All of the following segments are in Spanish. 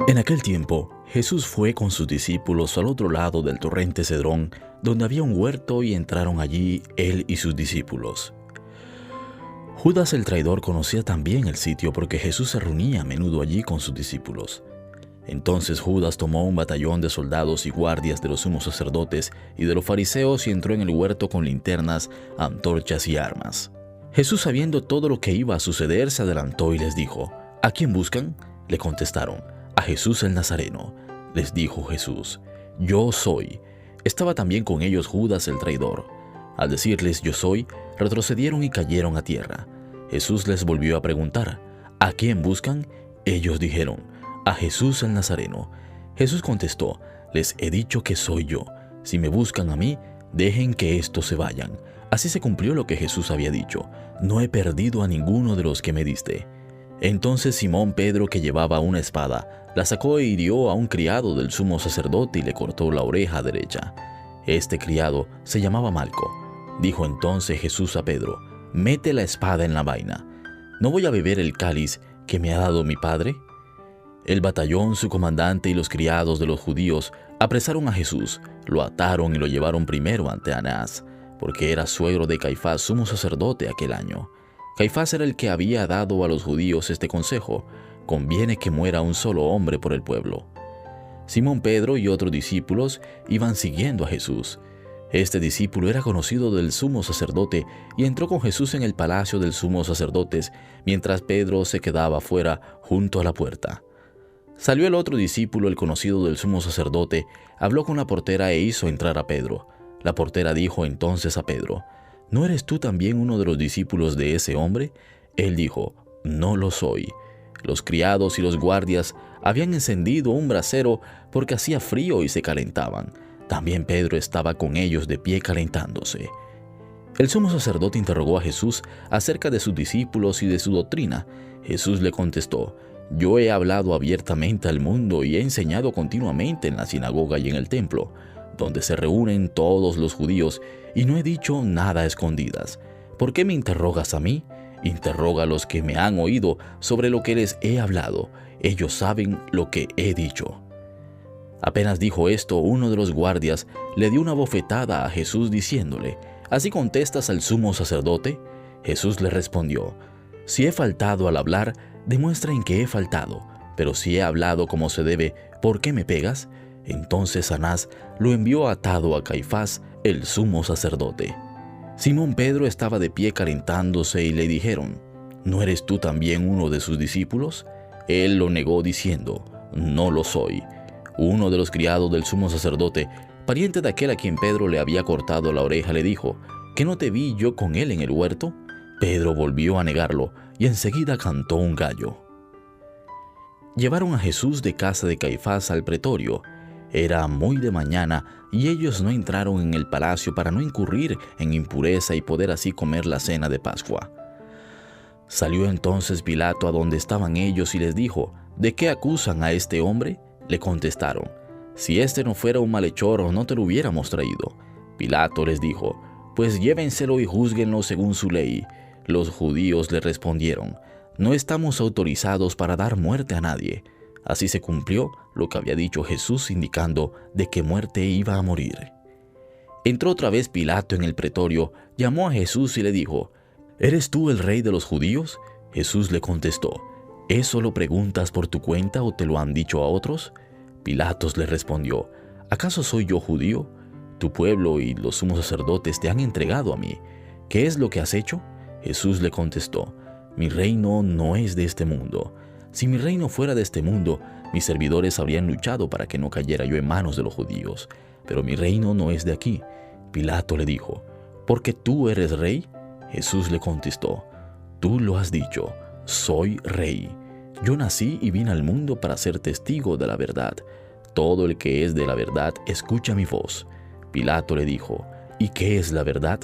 En aquel tiempo, Jesús fue con sus discípulos al otro lado del torrente Cedrón, donde había un huerto, y entraron allí él y sus discípulos. Judas el traidor conocía también el sitio porque Jesús se reunía a menudo allí con sus discípulos. Entonces Judas tomó un batallón de soldados y guardias de los sumos sacerdotes y de los fariseos y entró en el huerto con linternas, antorchas y armas. Jesús, sabiendo todo lo que iba a suceder, se adelantó y les dijo: ¿A quién buscan? Le contestaron: a Jesús el Nazareno. Les dijo Jesús: Yo soy. Estaba también con ellos Judas el traidor. Al decirles yo soy, retrocedieron y cayeron a tierra. Jesús les volvió a preguntar: ¿A quién buscan? Ellos dijeron: a Jesús el Nazareno. Jesús contestó: les he dicho que soy yo. Si me buscan a mí, dejen que estos se vayan. Así se cumplió lo que Jesús había dicho: no he perdido a ninguno de los que me diste. Entonces Simón Pedro, que llevaba una espada, la sacó e hirió a un criado del sumo sacerdote y le cortó la oreja derecha. Este criado se llamaba Malco. Dijo entonces Jesús a Pedro: mete la espada en la vaina. ¿No voy a beber el cáliz que me ha dado mi Padre? El batallón, su comandante y los criados de los judíos apresaron a Jesús, lo ataron y lo llevaron primero ante Anás, porque era suegro de Caifás, sumo sacerdote aquel año. Caifás era el que había dado a los judíos este consejo: conviene que muera un solo hombre por el pueblo. Simón Pedro y otros discípulos iban siguiendo a Jesús. Este discípulo era conocido del sumo sacerdote y entró con Jesús en el palacio del sumo sacerdote, mientras Pedro se quedaba fuera junto a la puerta. Salió el otro discípulo, el conocido del sumo sacerdote, habló con la portera e hizo entrar a Pedro. La portera dijo entonces a Pedro: ¿no eres tú también uno de los discípulos de ese hombre? Él dijo: no lo soy. Los criados y los guardias habían encendido un brasero porque hacía frío y se calentaban. También Pedro estaba con ellos de pie calentándose. El sumo sacerdote interrogó a Jesús acerca de sus discípulos y de su doctrina. Jesús le contestó: yo he hablado abiertamente al mundo y he enseñado continuamente en la sinagoga y en el templo, donde se reúnen todos los judíos, y no he dicho nada a escondidas. ¿Por qué me interrogas a mí? Interroga a los que me han oído sobre lo que les he hablado. Ellos saben lo que he dicho. Apenas dijo esto, uno de los guardias le dio una bofetada a Jesús diciéndole: ¿así contestas al sumo sacerdote? Jesús le respondió: si he faltado al hablar, demuestra en que he faltado. Pero si he hablado como se debe, ¿por qué me pegas? Entonces Anás lo envió atado a Caifás, el sumo sacerdote. Simón Pedro estaba de pie calentándose y le dijeron: ¿no eres tú también uno de sus discípulos? Él lo negó diciendo: no lo soy. Uno de los criados del sumo sacerdote, pariente de aquel a quien Pedro le había cortado la oreja, le dijo: ¿que no te vi yo con él en el huerto? Pedro volvió a negarlo y enseguida cantó un gallo. Llevaron a Jesús de casa de Caifás al pretorio. Era muy de mañana y ellos no entraron en el palacio para no incurrir en impureza y poder así comer la cena de Pascua. Salió entonces Pilato a donde estaban ellos y les dijo: ¿de qué acusan a este hombre? Le contestaron: si este no fuera un malhechor, no te lo hubiéramos traído. Pilato les dijo: pues llévenselo y júzguenlo según su ley. Los judíos le respondieron: no estamos autorizados para dar muerte a nadie. Así se cumplió lo que había dicho Jesús, indicando de qué muerte iba a morir. Entró otra vez Pilato en el pretorio, llamó a Jesús y le dijo: ¿eres tú el rey de los judíos? Jesús le contestó: ¿eso lo preguntas por tu cuenta o te lo han dicho a otros? Pilatos le respondió: ¿acaso soy yo judío? Tu pueblo y los sumos sacerdotes te han entregado a mí. ¿Qué es lo que has hecho? Jesús le contestó: mi reino no es de este mundo. Si mi reino fuera de este mundo, mis servidores habrían luchado para que no cayera yo en manos de los judíos. Pero mi reino no es de aquí. Pilato le dijo: ¿porque tú eres rey? Jesús le contestó: tú lo has dicho, soy rey. Yo nací y vine al mundo para ser testigo de la verdad. Todo el que es de la verdad escucha mi voz. Pilato le dijo: ¿y qué es la verdad?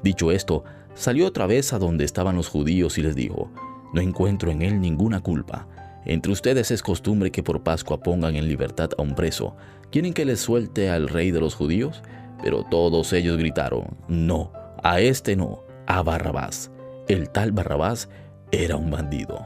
Dicho esto, salió otra vez a donde estaban los judíos y les dijo: no encuentro en él ninguna culpa. Entre ustedes es costumbre que por Pascua pongan en libertad a un preso. ¿Quieren que les suelte al rey de los judíos? Pero todos ellos gritaron: no, a este no, a Barrabás. El tal Barrabás era un bandido.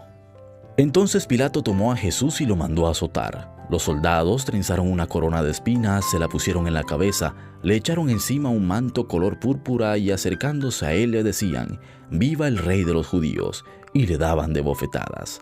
Entonces Pilato tomó a Jesús y lo mandó a azotar. Los soldados trenzaron una corona de espinas, se la pusieron en la cabeza, le echaron encima un manto color púrpura y acercándose a él le decían: «¡Viva el rey de los judíos!», y le daban de bofetadas.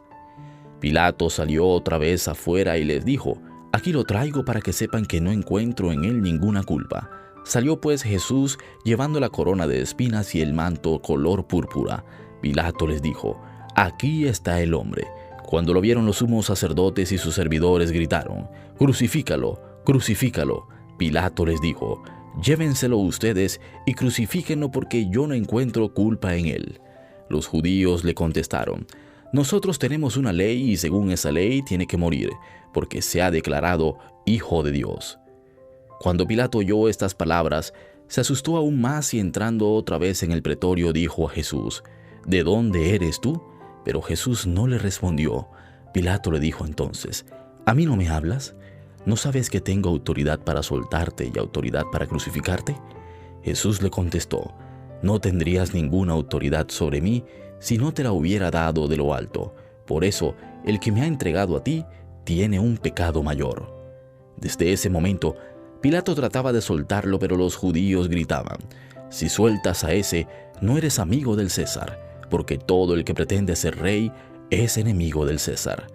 Pilato salió otra vez afuera y les dijo: «Aquí lo traigo para que sepan que no encuentro en él ninguna culpa». Salió pues Jesús llevando la corona de espinas y el manto color púrpura. Pilato les dijo: «Aquí está el hombre». Cuando lo vieron los sumos sacerdotes y sus servidores gritaron: «¡Crucifícalo! ¡Crucifícalo!». Pilato les dijo: «Llévenselo ustedes y crucifíquenlo porque yo no encuentro culpa en él». Los judíos le contestaron: «Nosotros tenemos una ley y según esa ley tiene que morir, porque se ha declarado Hijo de Dios». Cuando Pilato oyó estas palabras, se asustó aún más y entrando otra vez en el pretorio dijo a Jesús: «¿De dónde eres tú?». Pero Jesús no le respondió. Pilato le dijo entonces: «¿A mí no me hablas? ¿No sabes que tengo autoridad para soltarte y autoridad para crucificarte?». Jesús le contestó: «No tendrías ninguna autoridad sobre mí si no te la hubiera dado de lo alto. Por eso, el que me ha entregado a ti tiene un pecado mayor». Desde ese momento, Pilato trataba de soltarlo, pero los judíos gritaban: «Si sueltas a ese, no eres amigo del César, porque todo el que pretende ser rey es enemigo del César».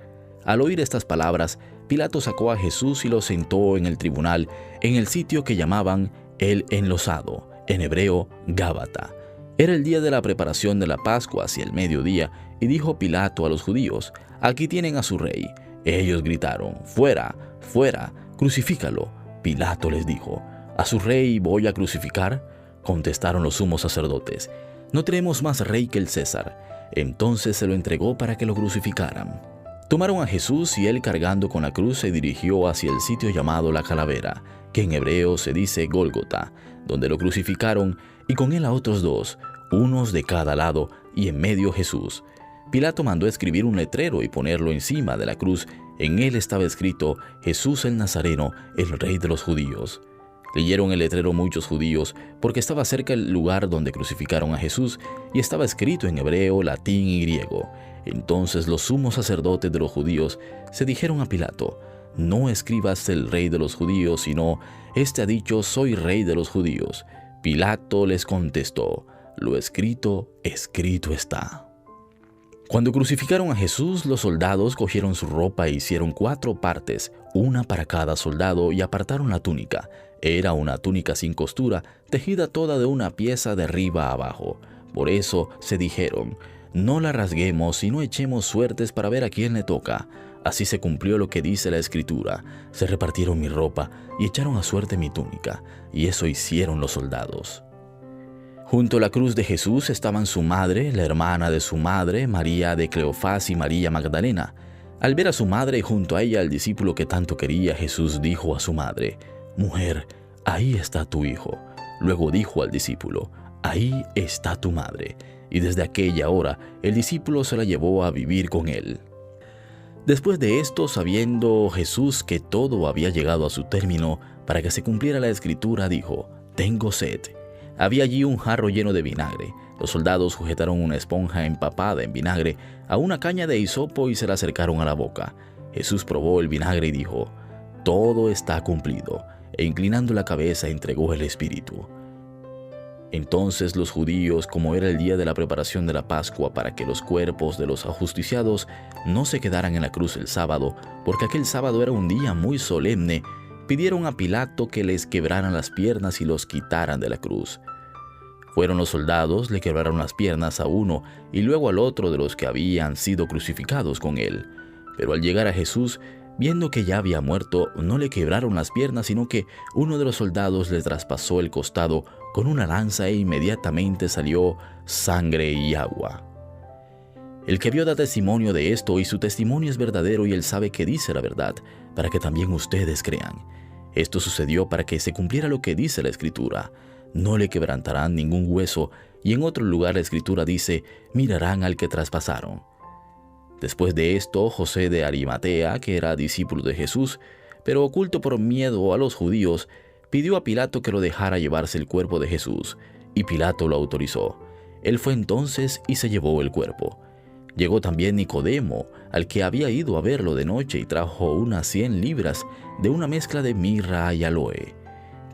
Al oír estas palabras, Pilato sacó a Jesús y lo sentó en el tribunal, en el sitio que llamaban el Enlosado, en hebreo Gábata. Era el día de la preparación de la Pascua hacia el mediodía, y dijo Pilato a los judíos: «Aquí tienen a su rey». Ellos gritaron: «¡Fuera, fuera, crucifícalo!». Pilato les dijo: «¿A su rey voy a crucificar?». Contestaron los sumos sacerdotes: «No tenemos más rey que el César». Entonces se lo entregó para que lo crucificaran. Tomaron a Jesús y él, cargando con la cruz, se dirigió hacia el sitio llamado la Calavera, que en hebreo se dice Gólgota, donde lo crucificaron, y con él a otros dos, unos de cada lado, y en medio Jesús. Pilato mandó escribir un letrero y ponerlo encima de la cruz. En él estaba escrito: «Jesús el Nazareno, el rey de los judíos». Leyeron el letrero muchos judíos, porque estaba cerca el lugar donde crucificaron a Jesús, y estaba escrito en hebreo, latín y griego. Entonces los sumos sacerdotes de los judíos se dijeron a Pilato: «No escribas el rey de los judíos, sino: este ha dicho: soy rey de los judíos». Pilato les contestó: «Lo escrito, escrito está». Cuando crucificaron a Jesús, los soldados cogieron su ropa e hicieron 4 partes, una para cada soldado, y apartaron la túnica. Era una túnica sin costura, tejida toda de una pieza de arriba a abajo. Por eso se dijeron: «No la rasguemos y no echemos suertes para ver a quién le toca». Así se cumplió lo que dice la Escritura: «Se repartieron mi ropa y echaron a suerte mi túnica». Y eso hicieron los soldados. Junto a la cruz de Jesús estaban su madre, la hermana de su madre, María de Cleofás y María Magdalena. Al ver a su madre y junto a ella al discípulo que tanto quería, Jesús dijo a su madre: «Mujer, ahí está tu hijo». Luego dijo al discípulo: «Ahí está tu madre». Y desde aquella hora el discípulo se la llevó a vivir con él. Después de esto, sabiendo Jesús que todo había llegado a su término, para que se cumpliera la Escritura, dijo: «Tengo sed». Había allí un jarro lleno de vinagre. Los soldados sujetaron una esponja empapada en vinagre a una caña de hisopo y se la acercaron a la boca. Jesús probó el vinagre y dijo: «Todo está cumplido», e inclinando la cabeza entregó el espíritu. Entonces los judíos, como era el día de la preparación de la Pascua, para que los cuerpos de los ajusticiados no se quedaran en la cruz el sábado, porque aquel sábado era un día muy solemne, pidieron a Pilato que les quebraran las piernas y los quitaran de la cruz. Fueron los soldados, le quebraron las piernas a uno y luego al otro de los que habían sido crucificados con él. Pero al llegar a Jesús, viendo que ya había muerto, no le quebraron las piernas, sino que uno de los soldados le traspasó el costado con una lanza e inmediatamente salió sangre y agua. El que vio da testimonio de esto, y su testimonio es verdadero, y él sabe que dice la verdad, para que también ustedes crean. Esto sucedió para que se cumpliera lo que dice la Escritura: «No le quebrantarán ningún hueso», y en otro lugar la Escritura dice: «Mirarán al que traspasaron». Después de esto, José de Arimatea, que era discípulo de Jesús, pero oculto por miedo a los judíos, pidió a Pilato que lo dejara llevarse el cuerpo de Jesús, y Pilato lo autorizó. Él fue entonces y se llevó el cuerpo. Llegó también Nicodemo, al que había ido a verlo de noche, y trajo unas 100 libras de una mezcla de mirra y aloe.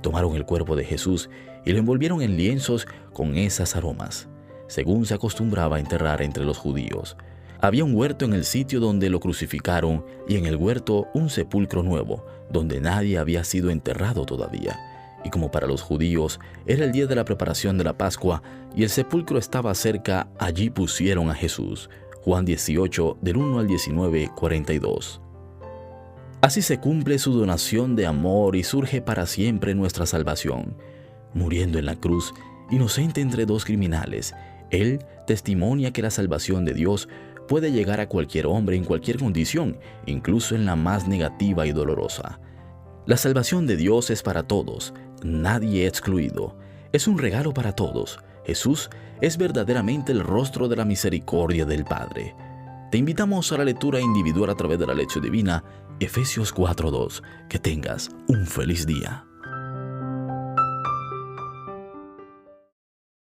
Tomaron el cuerpo de Jesús y lo envolvieron en lienzos con esas aromas, según se acostumbraba a enterrar entre los judíos. Había un huerto en el sitio donde lo crucificaron, y en el huerto un sepulcro nuevo, donde nadie había sido enterrado todavía. Y como para los judíos era el día de la preparación de la Pascua y el sepulcro estaba cerca, allí pusieron a Jesús. Juan 18, del 1 al 19, 42. Así se cumple su donación de amor y surge para siempre nuestra salvación. Muriendo en la cruz, inocente entre dos criminales, Él testimonia que la salvación de Dios puede llegar a cualquier hombre en cualquier condición, incluso en la más negativa y dolorosa. La salvación de Dios es para todos, nadie excluido. Es un regalo para todos. Jesús es verdaderamente el rostro de la misericordia del Padre. Te invitamos a la lectura individual a través de la lección divina, Efesios 4:2. Que tengas un feliz día.